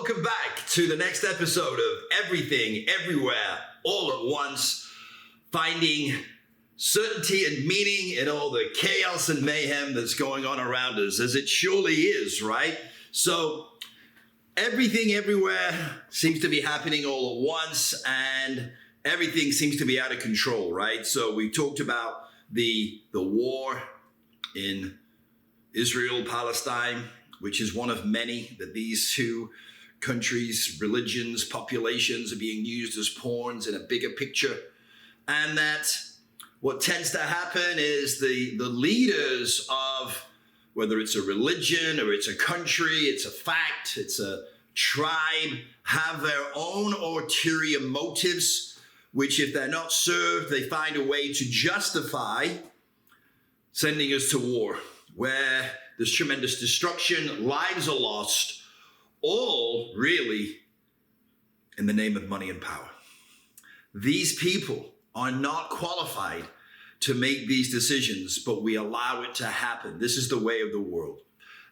welcome back to the next episode of Everything, Everywhere, All at Once, finding certainty and meaning in all the chaos and mayhem that's going on around us, as it surely is, right? So everything everywhere seems to be happening all at once, and everything seems to be out of control, right? So we talked about the war in Israel, Palestine, which is one of many that these two countries, religions, populations are being used as pawns in a bigger picture. And that what tends to happen is the leaders of, whether it's a religion or it's a country, it's a fact, it's a tribe, have their own ulterior motives, which if they're not served, they find a way to justify sending us to war, where there's tremendous destruction, lives are lost, all really in the name of money and power. These people are not qualified to make these decisions, but we allow it to happen. This is the way of the world.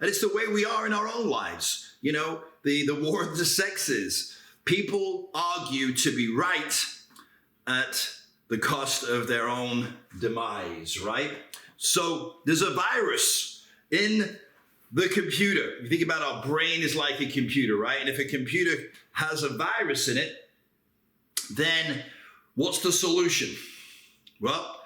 And it's the way we are in our own lives. You know, the war of the sexes. People argue to be right at the cost of their own demise, right? So there's a virus in the computer. You think about our brain is like a computer, right? And if a computer has a virus in it, then what's the solution? Well,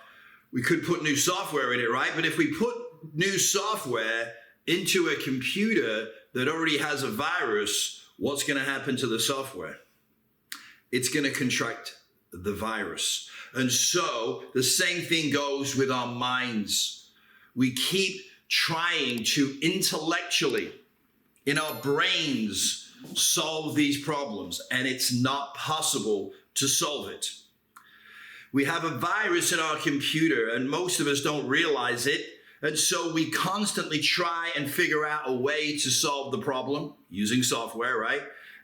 we could put new software in it, right? But if we put new software into a computer that already has a virus, what's going to happen to the software? It's going to contract the virus. And so the same thing goes with our minds. We keep trying to intellectually, in our brains, solve these problems, and it's not possible to solve it. We have a virus in our computer, and most of us don't realize it, and so we constantly try and figure out a way to solve the problem using software, right?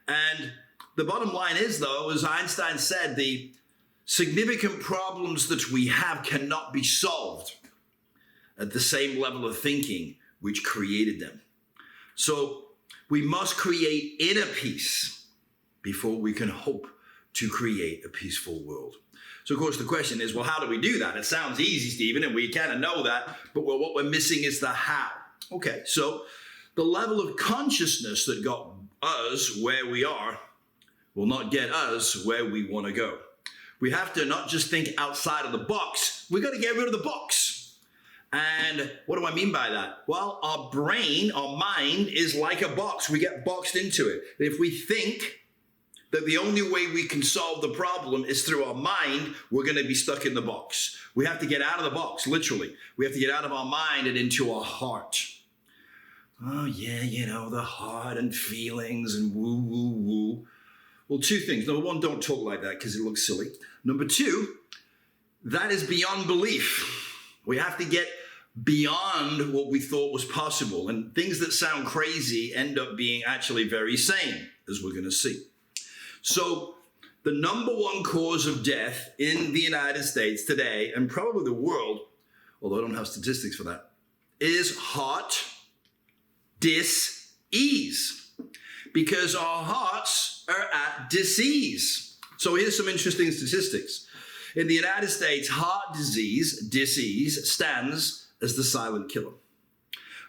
And the bottom line is, though, as Einstein said, the significant problems that we have cannot be solved at the same level of thinking which created them. So we must create inner peace before we can hope to create a peaceful world. So of course the question is, well, how do we do that? It sounds easy, Stephen, and we kind of know that, but well, what we're missing is the how. Okay, so the level of consciousness that got us where we are will not get us where we want to go. We have to not just think outside of the box, we got to get rid of the box. And what do I mean by that? Well, our brain, our mind is like a box. We get boxed into it. If we think that the only way we can solve the problem is through our mind, we're going to be stuck in the box. We have to get out of the box, literally. We have to get out of our mind and into our heart. Oh yeah, you know, the heart and feelings and woo, woo, woo. Well, two things. Number one, don't talk like that because it looks silly. Number two, that is beyond belief. We have to get beyond what we thought was possible. And things that sound crazy end up being actually very sane, as we're going to see. So the number one cause of death in the United States today, and probably the world, although I don't have statistics for that, is heart dis-ease. Because our hearts are at dis-ease. So here's some interesting statistics. In the United States, heart disease, dis-ease, stands as the silent killer.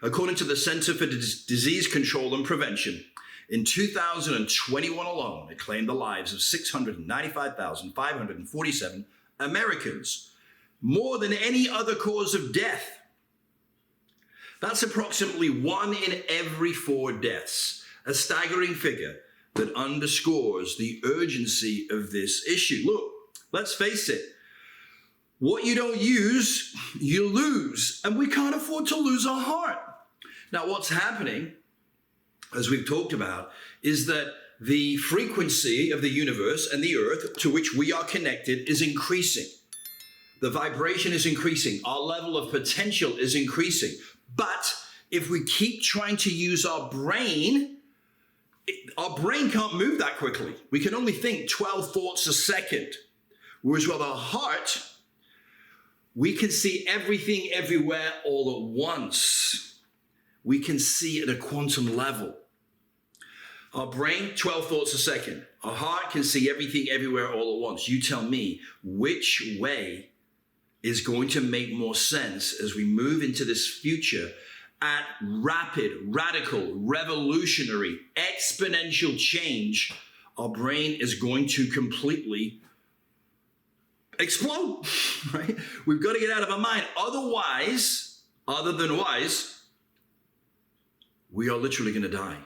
According to the Center for Disease Control and Prevention, in 2021 alone, it claimed the lives of 695,547 Americans, more than any other cause of death. That's approximately 1 in every 4 deaths, a staggering figure that underscores the urgency of this issue. Look, let's face it. What you don't use, you lose. And we can't afford to lose our heart. Now, what's happening, as we've talked about, is that the frequency of the universe and the earth to which we are connected is increasing. The vibration is increasing. Our level of potential is increasing. But if we keep trying to use our brain can't move that quickly. We can only think 12 thoughts a second. Whereas with our heart, we can see everything everywhere all at once. We can see at a quantum level. Our brain, 12 thoughts a second. Our heart can see everything everywhere all at once. You tell me which way is going to make more sense as we move into this future at rapid, radical, revolutionary, exponential change. Our brain is going to completely explode, right? We've got to get out of our mind. Otherwise, other than wise, we are literally going to die.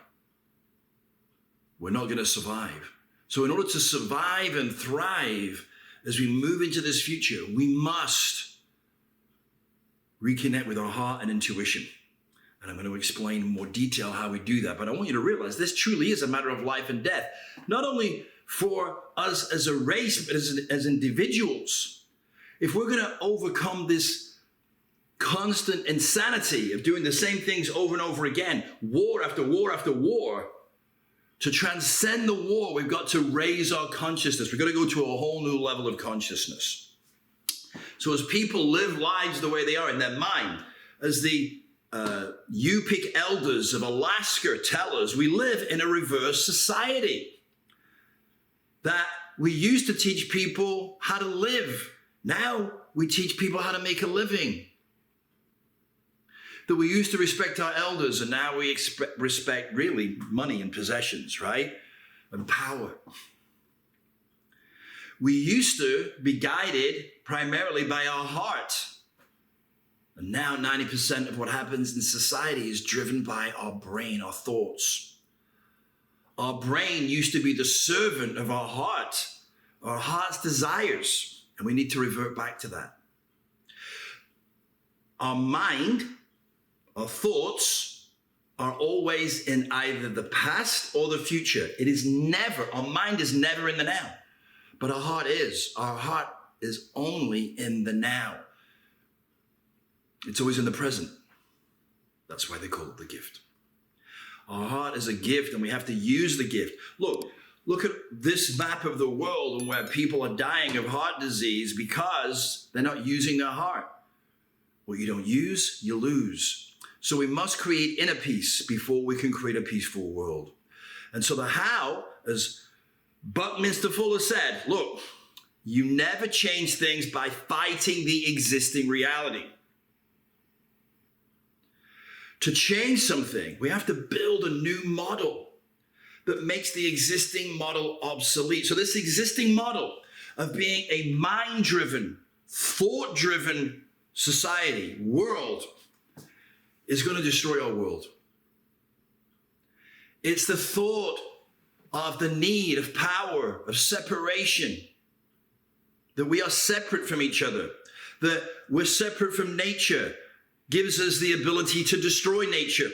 We're not going to survive. So in order to survive and thrive as we move into this future, we must reconnect with our heart and intuition. And I'm going to explain in more detail how we do that. But I want you to realize this truly is a matter of life and death, not only for us as a race, but as individuals. If we're going to overcome this constant insanity of doing the same things over and over again, war after war after war, to transcend the war, we've got to raise our consciousness. We've got to go to a whole new level of consciousness. So as people live lives the way they are in their mind, as the Yupik elders of Alaska tell us, we live in a reverse society. That we used to teach people how to live. Now we teach people how to make a living. That we used to respect our elders, and now we respect really money and possessions, right? And power. We used to be guided primarily by our heart. And now 90% of what happens in society is driven by our brain, our thoughts. Our brain used to be the servant of our heart's desires, and we need to revert back to that. Our mind, our thoughts are always in either the past or the future. Our mind is never in the now, but our heart is. Our heart is only in the now. It's always in the present. That's why they call it the gift. Our heart is a gift, and we have to use the gift. Look at this map of the world and where people are dying of heart disease because they're not using their heart. What you don't use, you lose. So we must create inner peace before we can create a peaceful world. And so the how, as Buckminster Fuller said, look, you never change things by fighting the existing reality. To change something, we have to build a new model that makes the existing model obsolete. So this existing model of being a mind-driven, thought-driven society, world, is going to destroy our world. It's the thought of the need of power, of separation, that we are separate from each other, that we're separate from nature, gives us the ability to destroy nature,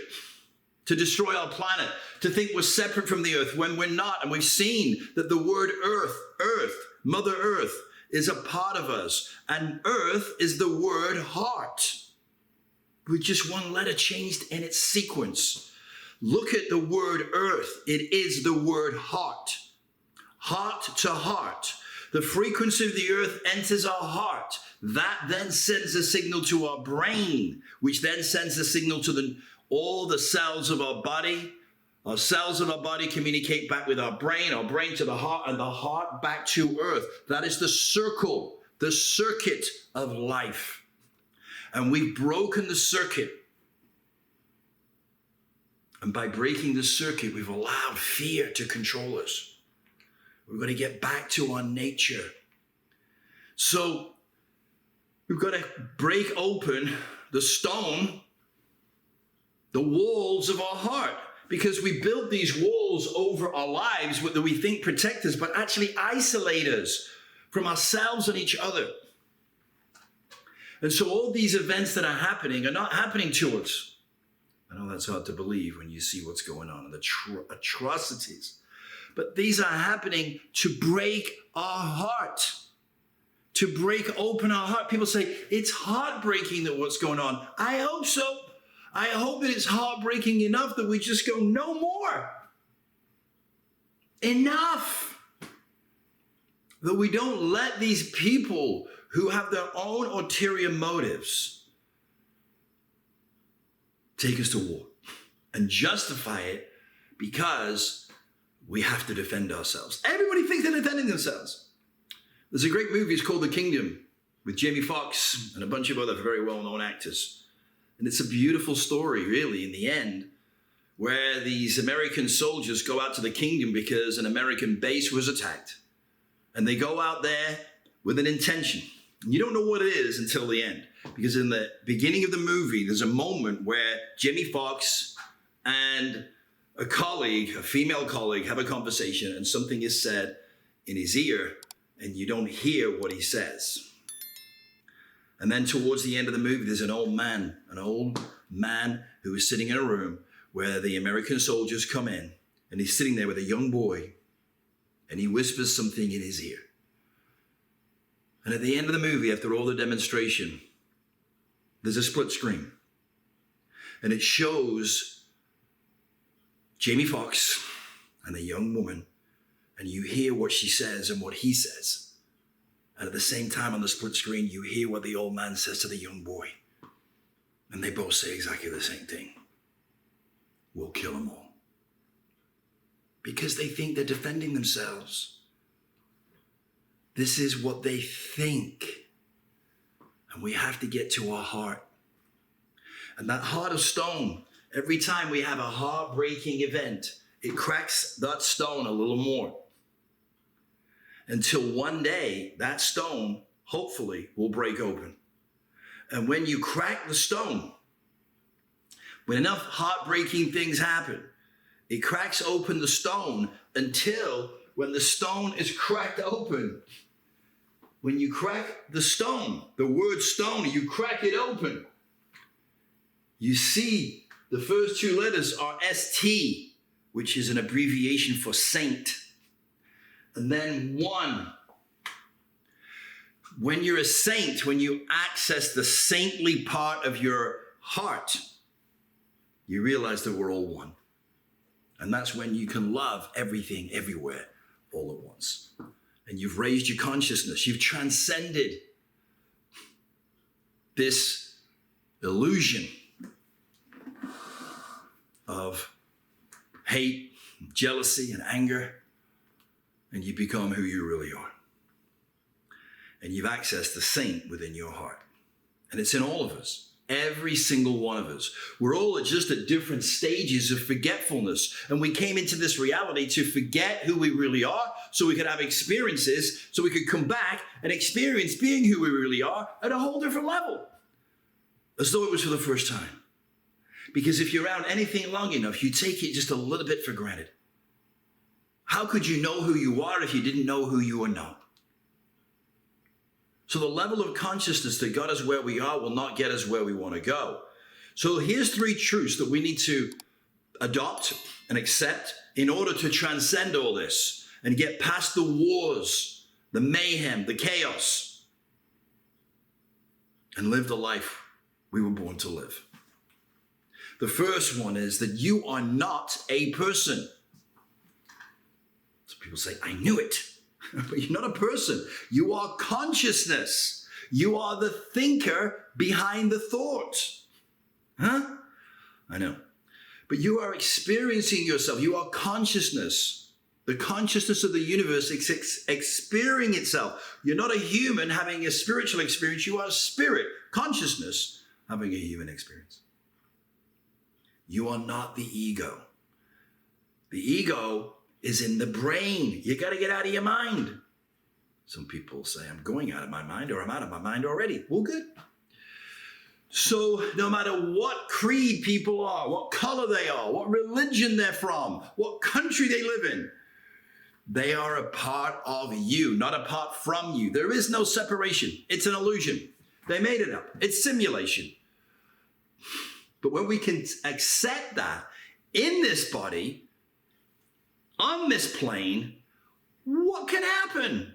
to destroy our planet, to think we're separate from the earth when we're not. And we've seen that the word earth, Mother Earth, is a part of us. And earth is the word heart, with just one letter changed in its sequence. Look at the word earth. It is the word heart. Heart to heart. The frequency of the earth enters our heart. That then sends a signal to our brain, which then sends a signal to all the cells of our body. Our cells of our body communicate back with our brain to the heart, and the heart back to earth. That is the circle, the circuit of life. And we've broken the circuit. And by breaking the circuit, we've allowed fear to control us. We're going to get back to our nature. So we've got to break open the stone, the walls of our heart, because we build these walls over our lives that we think protect us, but actually isolate us from ourselves and each other. And so all these events that are happening are not happening to us. I know that's hard to believe when you see what's going on and the atrocities. But these are happening to break our heart, to break open our heart. People say, it's heartbreaking that what's going on. I hope so. I hope that it's heartbreaking enough that we just go, no more. Enough. That we don't let these people who have their own ulterior motives take us to war and justify it because we have to defend ourselves. Everybody thinks they're defending themselves. There's a great movie, it's called The Kingdom, with Jamie Foxx and a bunch of other very well-known actors. And it's a beautiful story, really, in the end, where these American soldiers go out to the kingdom because an American base was attacked. And they go out there with an intention. And you don't know what it is until the end. Because in the beginning of the movie, there's a moment where Jamie Foxx and a colleague, a female colleague, have a conversation and something is said in his ear and you don't hear what he says. And then towards the end of the movie, there's an old man who is sitting in a room where the American soldiers come in, and he's sitting there with a young boy, and he whispers something in his ear. And at the end of the movie, after all the demonstration, there's a split screen. And it shows Jamie Foxx and the young woman, and you hear what she says and what he says. And at the same time on the split screen, you hear what the old man says to the young boy. And they both say exactly the same thing. We'll kill them all. Because they think they're defending themselves. This is what they think. And we have to get to our heart. And that heart of stone, every time we have a heartbreaking event, it cracks that stone a little more. Until one day, that stone, hopefully, will break open. And when you crack the stone, when enough heartbreaking things happen, it cracks open the stone until when the stone is cracked open. When you crack the stone, the word stone, you crack it open. You see the first two letters are ST, which is an abbreviation for saint. And then 1. When you're a saint, when you access the saintly part of your heart, you realize that we're all one. And that's when you can love everything, everywhere, all at once. And you've raised your consciousness. You've transcended this illusion of hate, jealousy, and anger. And you become who you really are. And you've accessed the saint within your heart. And it's in all of us. Every single one of us. We're all just at different stages of forgetfulness. And we came into this reality to forget who we really are so we could have experiences, so we could come back and experience being who we really are at a whole different level. As though it was for the first time. Because if you're around anything long enough, you take it just a little bit for granted. How could you know who you are if you didn't know who you are not? So the level of consciousness that got us where we are will not get us where we want to go. So here's 3 truths that we need to adopt and accept in order to transcend all this and get past the wars, the mayhem, the chaos, and live the life we were born to live. The first one is that you are not a person. So people say, I knew it. But you're not a person. You are consciousness. You are the thinker behind the thought. Huh? I know. But you are experiencing yourself. You are consciousness. The consciousness of the universe is experiencing itself. You're not a human having a spiritual experience. You are a spirit, consciousness, having a human experience. You are not the ego. The ego is in the brain. You got to get out of your mind. Some people say, I'm going out of my mind, or I'm out of my mind already. Well, good. So no matter what creed people are, what color they are, what religion they're from, what country they live in, they are a part of you, not apart from you. There is no separation. It's an illusion. They made it up. It's simulation. But when we can accept that in this body, on this plane, what can happen?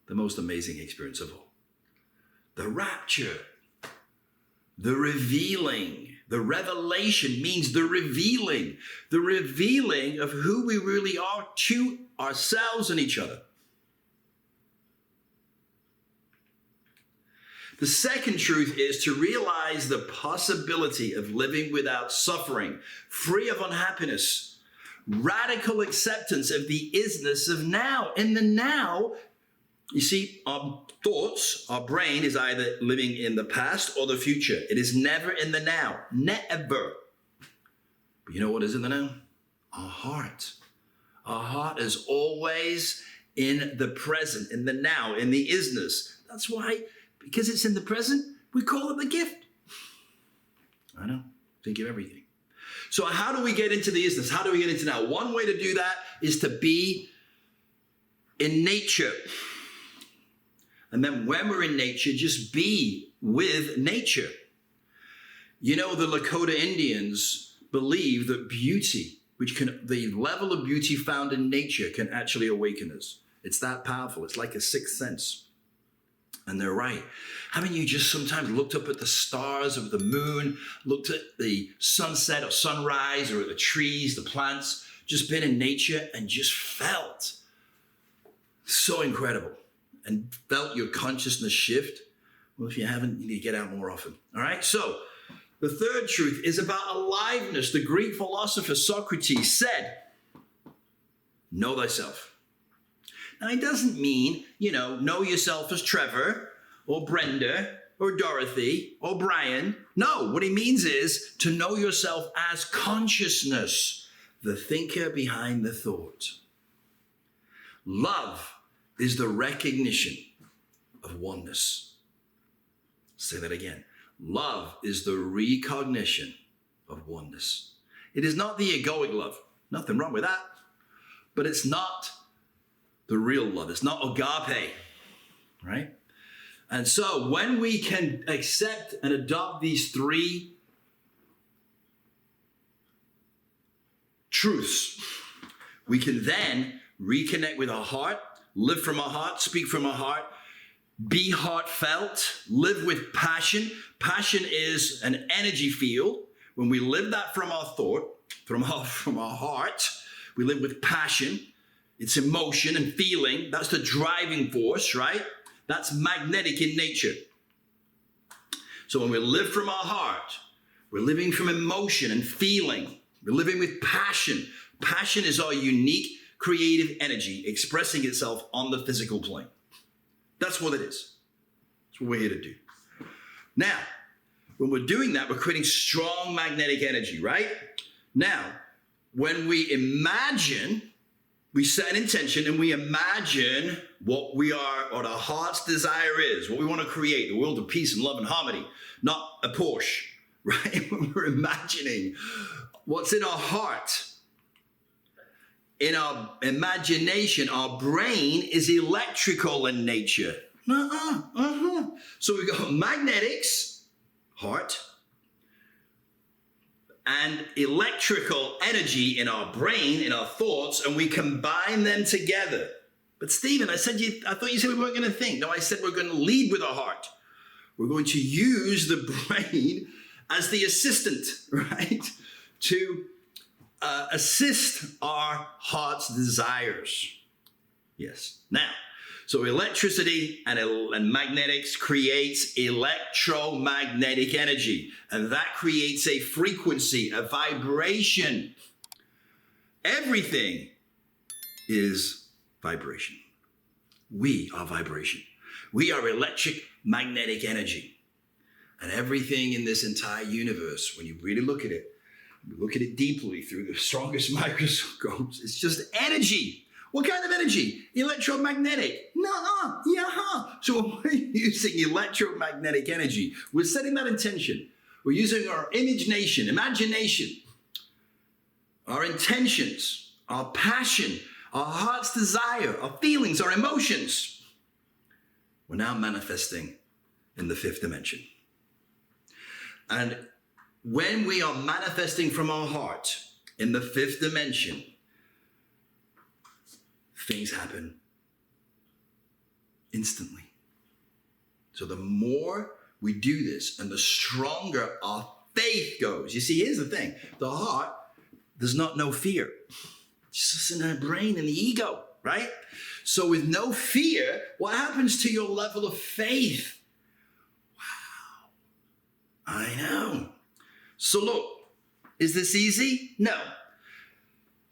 The most amazing experience of all. The rapture, the revealing. The revelation means the revealing of who we really are to ourselves and each other. The second truth is to realize the possibility of living without suffering, free of unhappiness, radical acceptance of the isness of now. In the now, you see, our thoughts, our brain is either living in the past or the future. It is never in the now. Never. But you know what is in the now? Our heart. Our heart is always in the present, in the now, in the isness. That's why, because it's in the present, we call it the gift. I know. Think of everything. So how do we get into the isness? How do we get into now? One way to do that is to be in nature. And then when we're in nature, just be with nature. You know, the Lakota Indians believe that beauty, the level of beauty found in nature can actually awaken us. It's that powerful. It's like a sixth sense. And they're right. Haven't you just sometimes looked up at the stars of the moon, looked at the sunset or sunrise or at the trees, the plants, just been in nature and just felt so incredible and felt your consciousness shift? Well, if you haven't, you need to get out more often. All right? So the third truth is about aliveness. The Greek philosopher Socrates said, know thyself. Now, it doesn't mean, know yourself as Trevor or Brenda or Dorothy or Brian. No, what he means is to know yourself as consciousness, the thinker behind the thought. Love is the recognition of oneness. Say that again. Love is the recognition of oneness. It is not the egoic love. Nothing wrong with that. But it's not the real love. It's not agape, right? And so when we can accept and adopt these three truths, we can then reconnect with our heart, live from our heart, speak from our heart, be heartfelt, live with passion. Passion is an energy field. When we live that from our thought, from our heart, we live with passion. It's emotion and feeling. That's the driving force, right? That's magnetic in nature. So when we live from our heart, we're living from emotion and feeling. We're living with passion. Passion is our unique creative energy expressing itself on the physical plane. That's what it is. That's what we're here to do. Now, when we're doing that, we're creating strong magnetic energy, right? Now, when we imagine, we set an intention and we imagine what we are, what our heart's desire is, what we want to create, the world of peace and love and harmony, not a Porsche, right? When we're imagining what's in our heart, in our imagination, our brain is electrical in nature. So we got magnetics, heart, and electrical energy in our brain, in our thoughts, and we combine them together. But Stephen, I thought you said we weren't going to think. No, I said we're going to lead with our heart. We're going to use the brain as the assistant, right? To assist our heart's desires. Yes. Now, so electricity and magnetics creates electromagnetic energy, and that creates a frequency, a vibration. Everything is vibration. We are vibration. We are electric magnetic energy. And everything in this entire universe, when you really look at it deeply through the strongest microscopes, it's just energy. What kind of energy? Electromagnetic. No, yeah. So when we're using electromagnetic energy, we're setting that intention. We're using our imagination, our intentions, our passion, our heart's desire, our feelings, our emotions. We're now manifesting in the fifth dimension. And when we are manifesting from our heart in the fifth dimension, things happen instantly. So the more we do this and the stronger our faith goes. You see, here's the thing. The heart does not know fear. It's just in our brain and the ego, right? So with no fear, what happens to your level of faith? Wow. I know. So look, is this easy? No.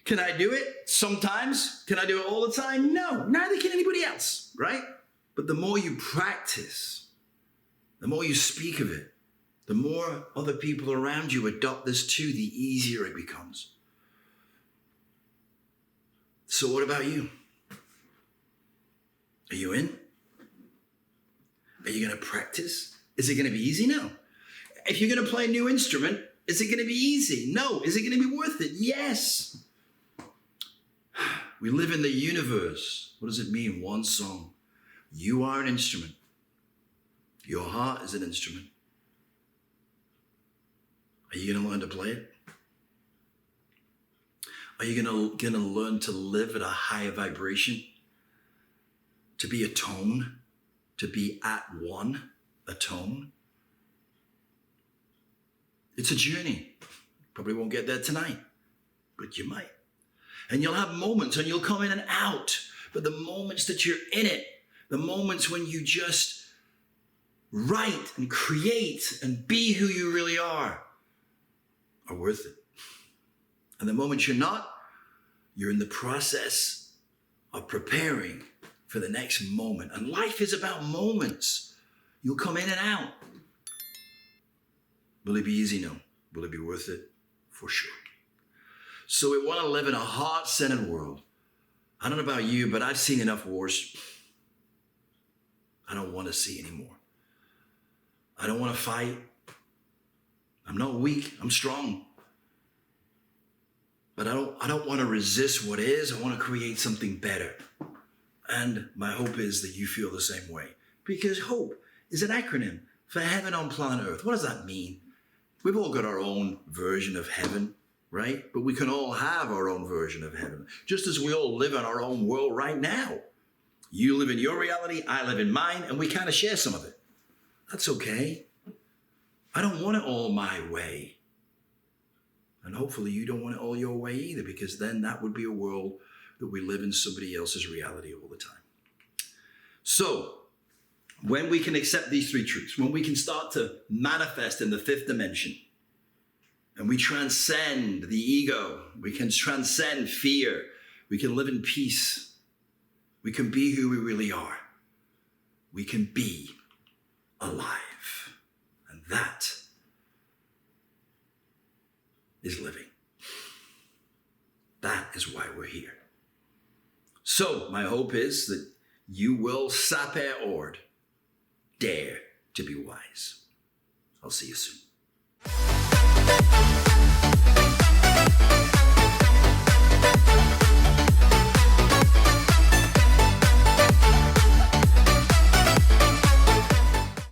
Can I do it? Sometimes. Can I do it all the time? No, neither can anybody else, right? But the more you practice, the more you speak of it, the more other people around you adopt this too, the easier it becomes. So what about you? Are you in? Are you going to practice? Is it going to be easy? No. If you're going to play a new instrument, is it going to be easy? No. Is it going to be worth it? Yes. We live in the universe. What does it mean? One song. You are an instrument. Your heart is an instrument. Are you going to learn to play it? Are you going to learn to live at a higher vibration? To be a tone? To be at one? A tone? It's a journey. Probably won't get there tonight, but you might. And you'll have moments and you'll come in and out. But the moments that you're in it, the moments when you just write and create and be who you really are worth it. And the moment you're not, you're in the process of preparing for the next moment. And life is about moments. You'll come in and out. Will it be easy? No. Will it be worth it? For sure. So we want to live in a heart-centered world. I don't know about you, but I've seen enough wars. I don't want to see anymore. I don't want to fight. I'm not weak. I'm strong. But I don't want to resist what is. I want to create something better. And my hope is that you feel the same way. Because hope is an acronym for heaven on planet Earth. What does that mean? We've all got our own version of heaven, right? But we can all have our own version of heaven, just as we all live in our own world right now. You live in your reality, I live in mine, and we kind of share some of it. That's okay. I don't want it all my way. And hopefully you don't want it all your way either, because then that would be a world that we live in somebody else's reality all the time. So, when we can accept these three truths, when we can start to manifest in the fifth dimension, and we transcend the ego, we can transcend fear, we can live in peace, we can be who we really are, we can be alive. And that is living. That is why we're here. So, my hope is that you will saper ord, dare to be wise. I'll see you soon.